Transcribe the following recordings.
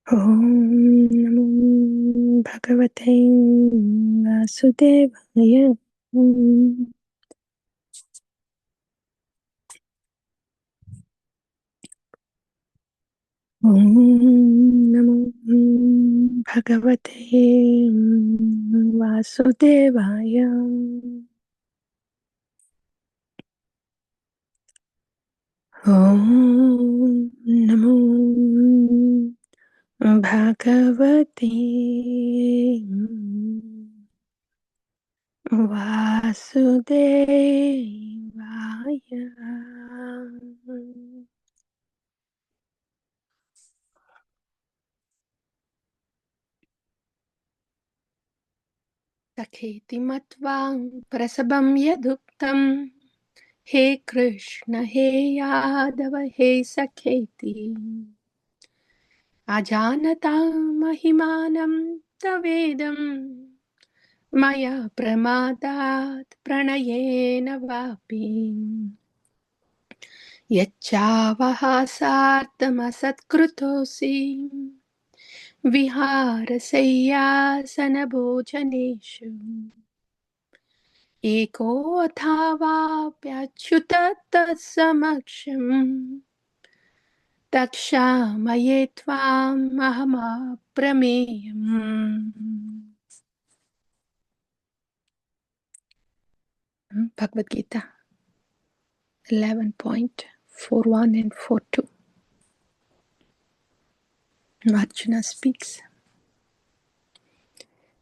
Om Namo Bhagavate Vasudevaya. Om Namo Bhagavate Vasudevaya. Om Namo Bhagavate Vasudevaya. Sakheti matvam prasabam yaduktam. He Krishna, He Yādava, He Sakheti. Ajanatam mahimanam tavedam. Maya pramadat pranayena vapi. Yachavahasartamasatkrutosi. Viharasayasana bhojaneshu. Eko athavapyachyutat samaksham. Takshamaye tvam ahamaprameyam. Bhagavad Gita 11.41 and 42. Arjuna speaks.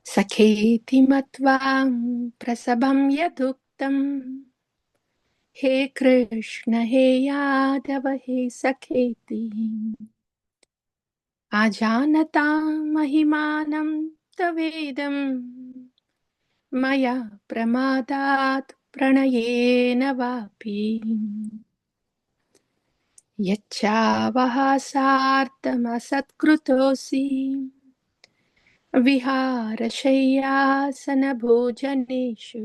Sakheti matvam prasabam yaduktam. He Krishna, He Yādava, He Sakheti. Ajanatam mahimanam tavedam. Maya pramadat pranayena vapi. Yachavahasartamasatkrutosi. Viharashayasana bhojaneshu.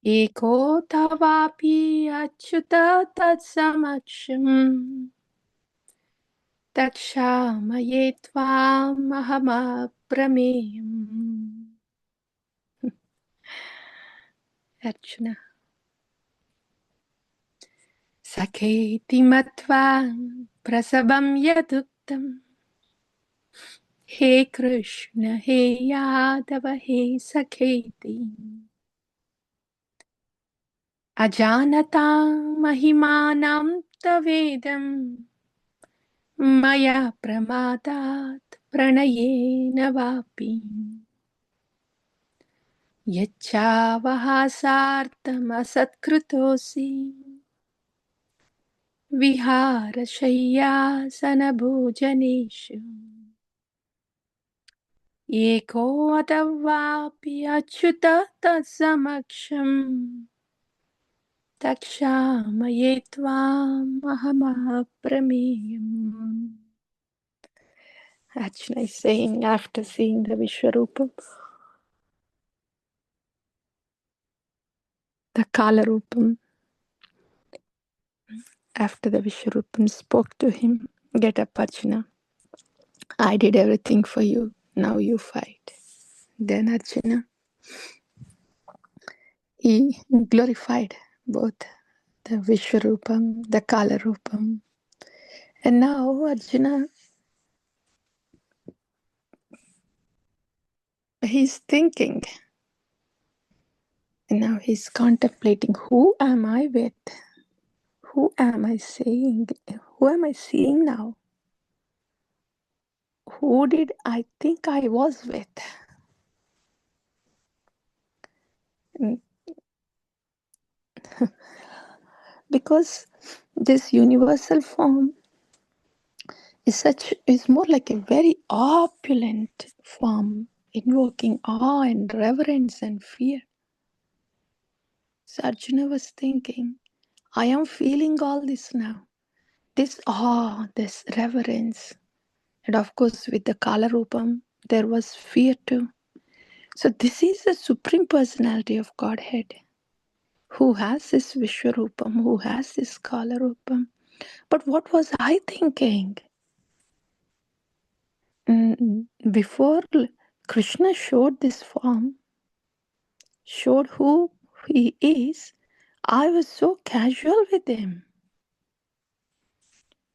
Eko tavapi achyuta tatsamaksham. Takshamaye tvam ahamaprameyam. Arjuna. Sakheti matva prasabam yaduktam. He Krishna, He Yādava, He Sakheti. Ajanatam mahimanam tavedam. Maya pramadat pranayena vapi. Yachavahasartam asatkrutosi. Viharashayasana bhojaneshu. Eko atavapi achyuta tatsamaksham. Takshamaye tvam ahamaprameyam. Arjuna is saying after seeing the Viśvarūpa, the Kāla-rūpa, after the Viśvarūpa spoke to him, get up Arjuna, I did everything for you, now you fight. Then Arjuna, he glorified both the Viśvarūpam, the Kāla-rūpam. And now Arjuna, he's thinking, and now he's contemplating, who am I with? Who am I saying? Who am I seeing now? Who did I think I was with? Because this universal form is more like a very opulent form, invoking awe and reverence and fear. So Arjuna was thinking, I am feeling all this now. This awe, this reverence. And of course, with the Kāla-rūpam, there was fear too. So this is the Supreme Personality of Godhead, who has this Viśvarūpam, who has this Kāla-rūpam. But what was I thinking? before Krishna showed this form, showed who he is, I was so casual with him.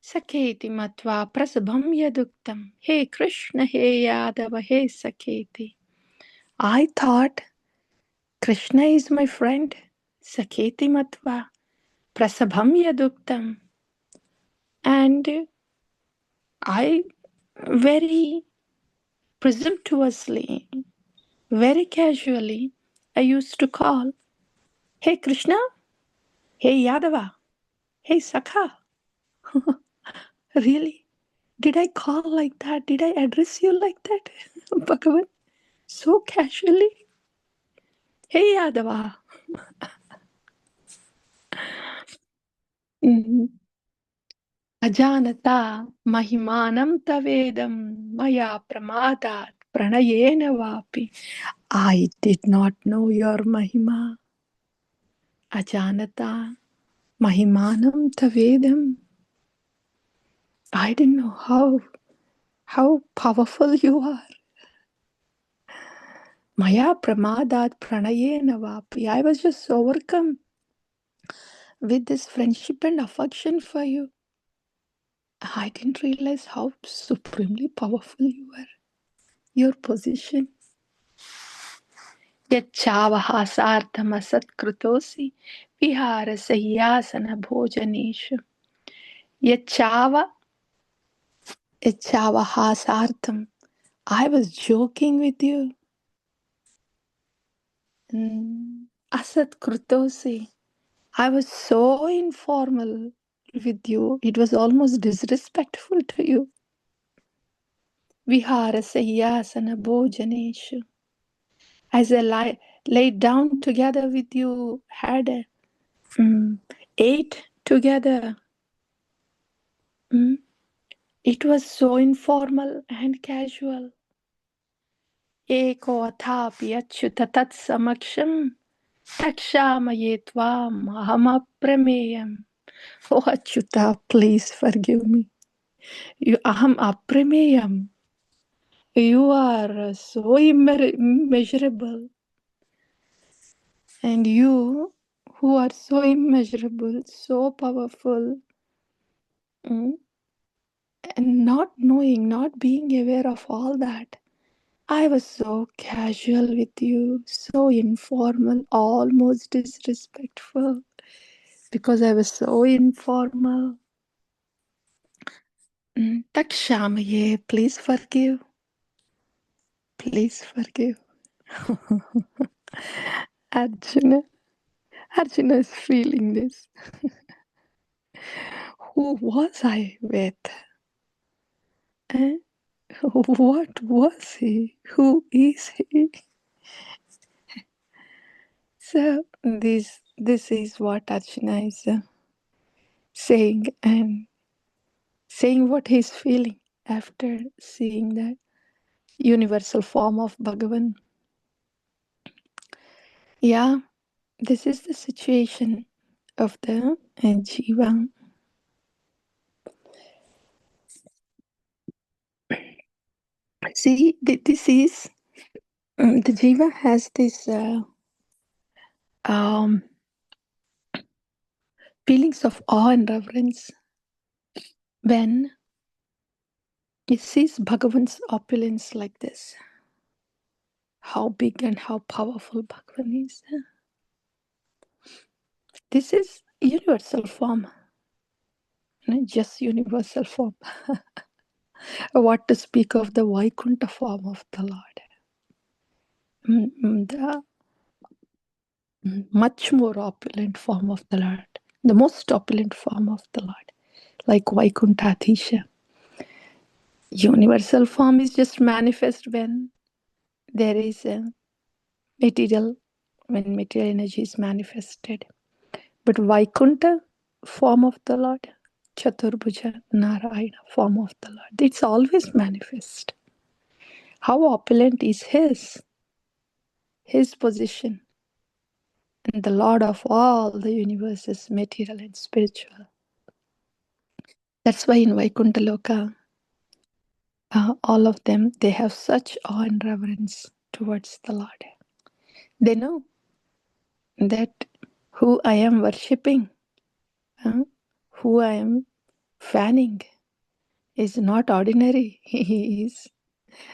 Sakheti matva prasabham yaduktam. Hey Krishna, hey Yādava, hey Sakheti. I thought Krishna is my friend. Sakheti matva prasabham yaduktam. And I very presumptuously, very casually, I used to call, hey Krishna, hey Yādava, hey Sakhā. Really? Did I call like that? Did I address you like that, Bhagavan? So casually? Hey Yādava. Ajanata mahimanam tavedam maya pramadat pranayena vapi. I did not know your mahima. Ajanata mahimanam tavedam. I didn't know how powerful you are. Maya pramadat pranayena vapi. I was just overcome with this friendship and affection for you. I didn't realize how supremely powerful you were. Your position. Yachavaha sartham asatkritosi vihara sahyasana bhojaneshu. Yachavaha sartham. I was joking with you. Asatkritosi. I was so informal with you. It was almost disrespectful to you. Vihara sahyasana bhojaneshu. As I laid down together with you, had ate together. It was so informal and casual. Eko athapi achyuta tat samaksham takshamaye tvam aham apremeyam. Oh Achyuta, please forgive me. You aham apremeyam. You are so immeasurable. And you, who are so immeasurable, so powerful, and not knowing, not being aware of all that, I was so casual with you, so informal, almost disrespectful, because I was so informal. Takshamaye, please forgive. Please forgive. Arjuna is feeling this. Who was I with? What was he? Who is he? So this is what Arjuna is saying, and saying what he's feeling after seeing that universal form of Bhagavan. Yeah, this is the situation of the Jiva. See, this is the Jiva has this feelings of awe and reverence when it sees Bhagavan's opulence like this. How big and how powerful Bhagavan is. This is universal form. Just universal form. What to speak of the Vaikuntha form of the Lord. The much more opulent form of the Lord. The most opulent form of the Lord. Like Vaikuntha-tisha. Universal form is just manifest when there is a material, when material energy is manifested. But Vaikuntha form of the Lord, Chaturbhuja Narayana form of the Lord, it's always manifest. How opulent is his position, and the Lord of all the universe is material and spiritual. That's why in Vaikuntha Loka, all of them, they have such awe and reverence towards the Lord. They know that who I am worshipping, who I am fanning, is not ordinary. He is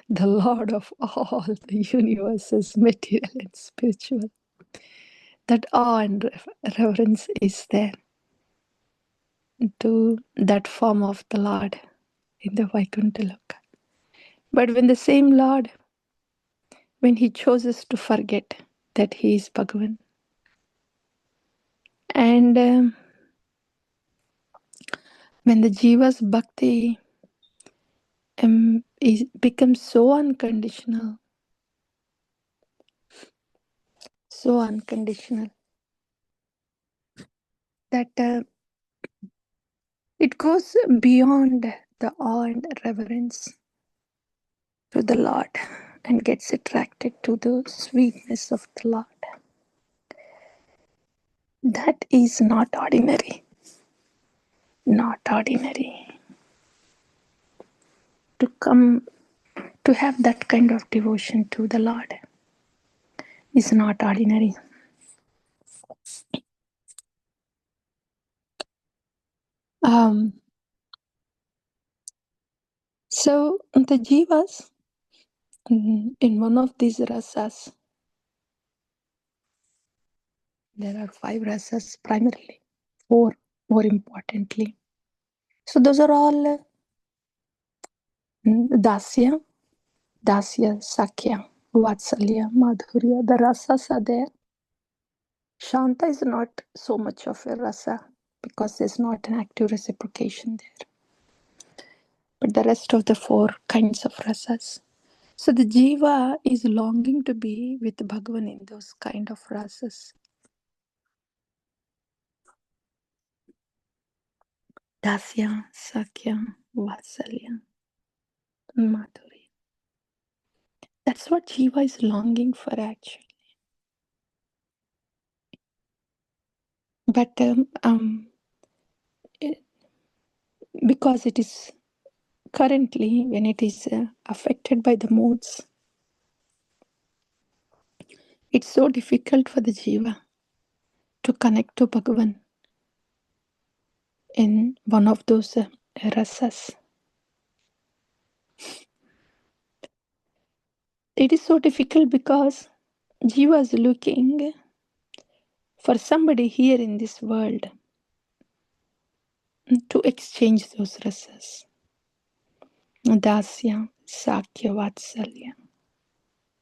the Lord of all the universes, material and spiritual. That awe and reverence is there to that form of the Lord in the Vaikuntha Loka. But when the same Lord, when he chooses to forget that he is Bhagavan, and when the jiva's bhakti becomes so unconditional, that it goes beyond the awe and reverence to the Lord and gets attracted to the sweetness of the Lord. That is not ordinary. Not ordinary. To have that kind of devotion to the Lord is not ordinary. So the jivas, in one of these rasas, there are 5 rasas primarily, 4 more importantly. So those are all dasya, Sakhā, Vatsalya, Madhurya. The rasas are there. Shanta is not so much of a rasa because there's not an active reciprocation there. But the rest of the 4 kinds of rasas. So the jiva is longing to be with Bhagavan in those kind of rasas. Dasya, Sakhā, Vatsalya, Madhurya. That's what jiva is longing for actually. But because it is currently, when it is affected by the moods, it's so difficult for the jiva to connect to Bhagavan in one of those rasas. It is so difficult because jiva is looking for somebody here in this world to exchange those rasas. Dasya, Sakhā, Vatsalya,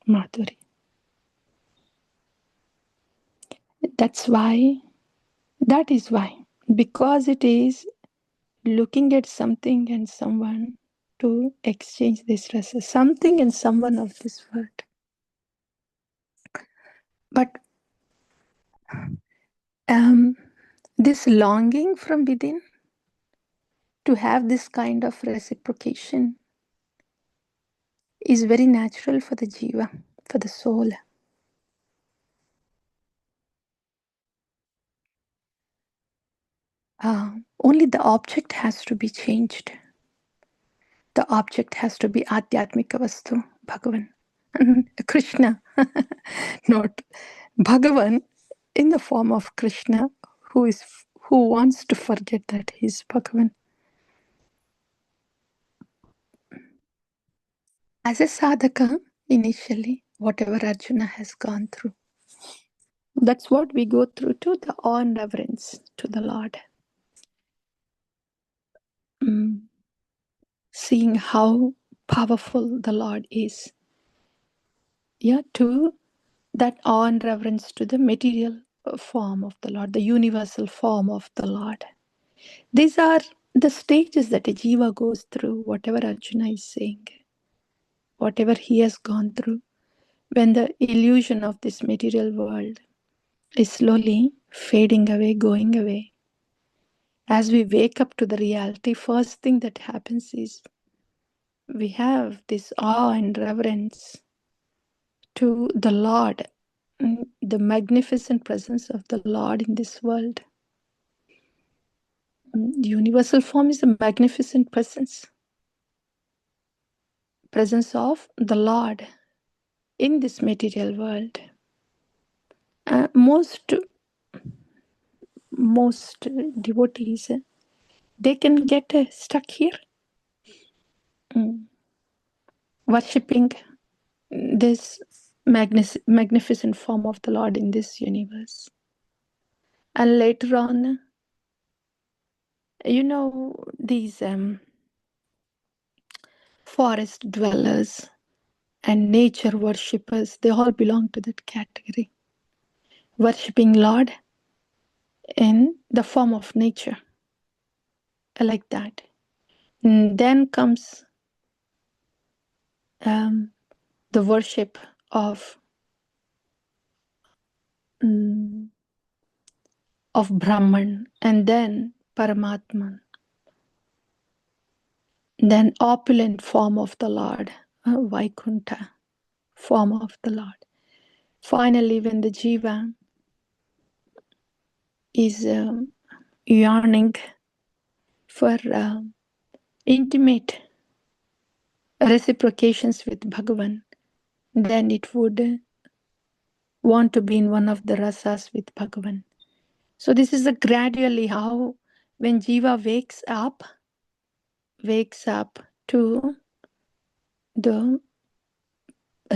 Madhurya. That is why, because it is looking at something and someone to exchange this rasa, something and someone of this world. But this longing from within to have this kind of reciprocation is very natural for the jiva, for the soul. Only the object has to be changed. The object has to be Adhyatmika Vastu, Bhagavan. Kṛṣṇa, not Bhagavan in the form of Kṛṣṇa, who wants to forget that he is Bhagavan. As a sadhaka, initially, whatever Arjuna has gone through, that's what we go through to the awe and reverence to the Lord. Seeing how powerful the Lord is. To that awe and reverence to the material form of the Lord, the universal form of the Lord. These are the stages that a jiva goes through, whatever Arjuna is saying, whatever he has gone through, when the illusion of this material world is slowly fading away, going away. As we wake up to the reality, first thing that happens is we have this awe and reverence to the Lord, the magnificent presence of the Lord in this world. The universal form is a magnificent presence. presence of the Lord in this material world. Most devotees, they can get stuck here, worshipping this magnificent form of the Lord in this universe. And later on, these forest dwellers and nature worshippers, they all belong to that category. Worshipping Lord in the form of nature, like that. And then comes the worship of Brahman, and then Paramatman, then opulent form of the Lord, Vaikuntha form of the Lord. Finally, when the jiva is yearning for intimate reciprocations with Bhagavan, then it would want to be in one of the rasas with Bhagavan. So this is gradually how, when jiva wakes up to the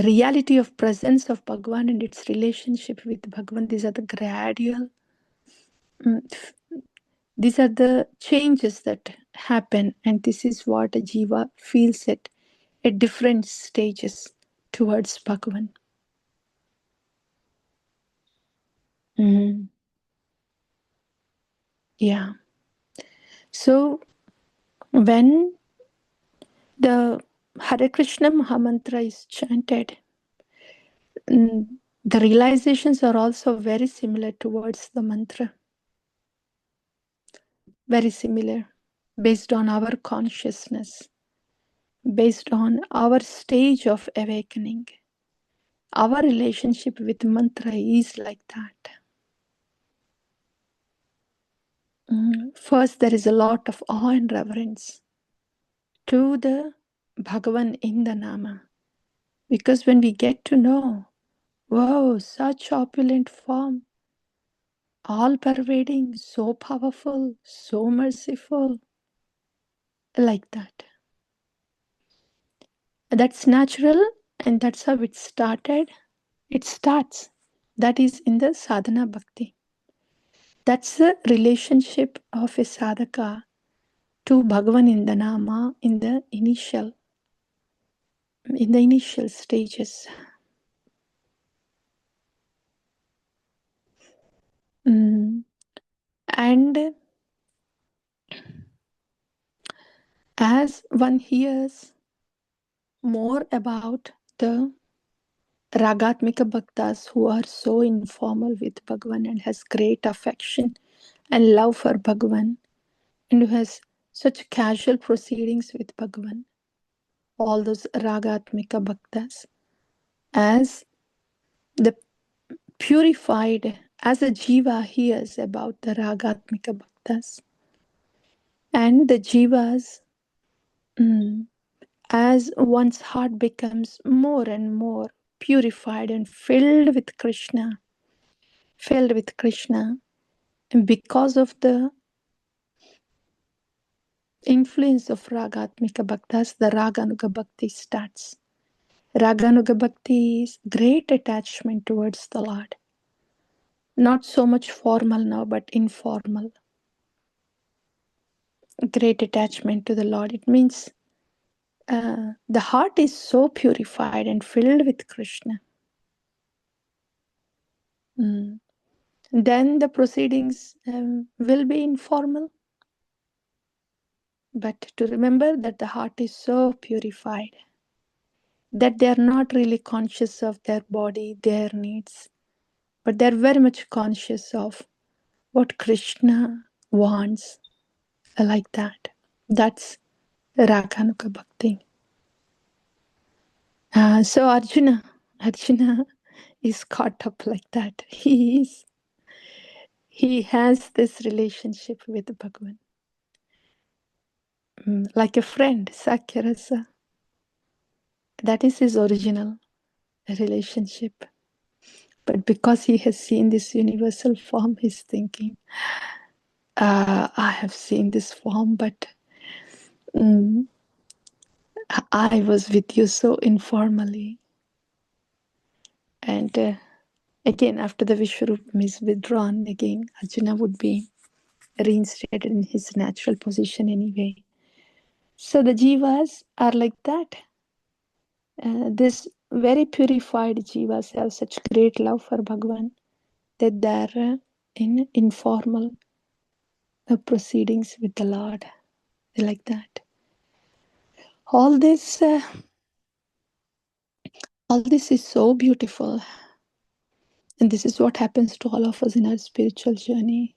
reality of presence of Bhagavan and its relationship with Bhagavan, these are the gradual, these are the changes that happen, and this is what a jiva feels at different stages towards Bhagavan. Yeah. So when the Hare Krishna Mahamantra is chanted, the realizations are also very similar towards the mantra. Very similar, based on our consciousness, based on our stage of awakening. Our relationship with mantra is like that. First, there is a lot of awe and reverence to the Bhagavan in the Nama. Because when we get to know, wow, such opulent form, all pervading, so powerful, so merciful, like that. That's natural, and that's how it started. It starts. That is in the sadhana bhakti. That's the relationship of a sadhaka to Bhagavan in the Nama in the initial stages. And as one hears more about the Ragatmika Bhaktas who are so informal with Bhagavan and has great affection and love for Bhagavan, and who has such casual proceedings with Bhagavan, all those Ragatmika Bhaktas, as the purified, as a jiva hears about the Ragatmika Bhaktas, and the jivas, as one's heart becomes more and more purified and filled with Kṛṣṇa, and because of the influence of Ragatmika Bhaktas, the Raganuga Bhakti starts. Raganuga Bhakti is great attachment towards the Lord. Not so much formal now, but informal. Great attachment to the Lord. It means the heart is so purified and filled with Kṛṣṇa. Then the proceedings will be informal. But to remember that the heart is so purified that they are not really conscious of their body, their needs, but they are very much conscious of what Kṛṣṇa wants, like that. That's Raganuga Bhakti. So Arjuna is caught up like that. He has this relationship with Bhagavan. Like a friend, Sakhya Rasa. That is his original relationship. But because he has seen this universal form, he's thinking, I have seen this form, but I was with you so informally. And again, after the Viśvarūpa is withdrawn, again, Arjuna would be reinstated in his natural position anyway. So the jivas are like that. This very purified jivas have such great love for Bhagavan that they're in informal proceedings with the Lord. They like that. All this is so beautiful. And this is what happens to all of us in our spiritual journey.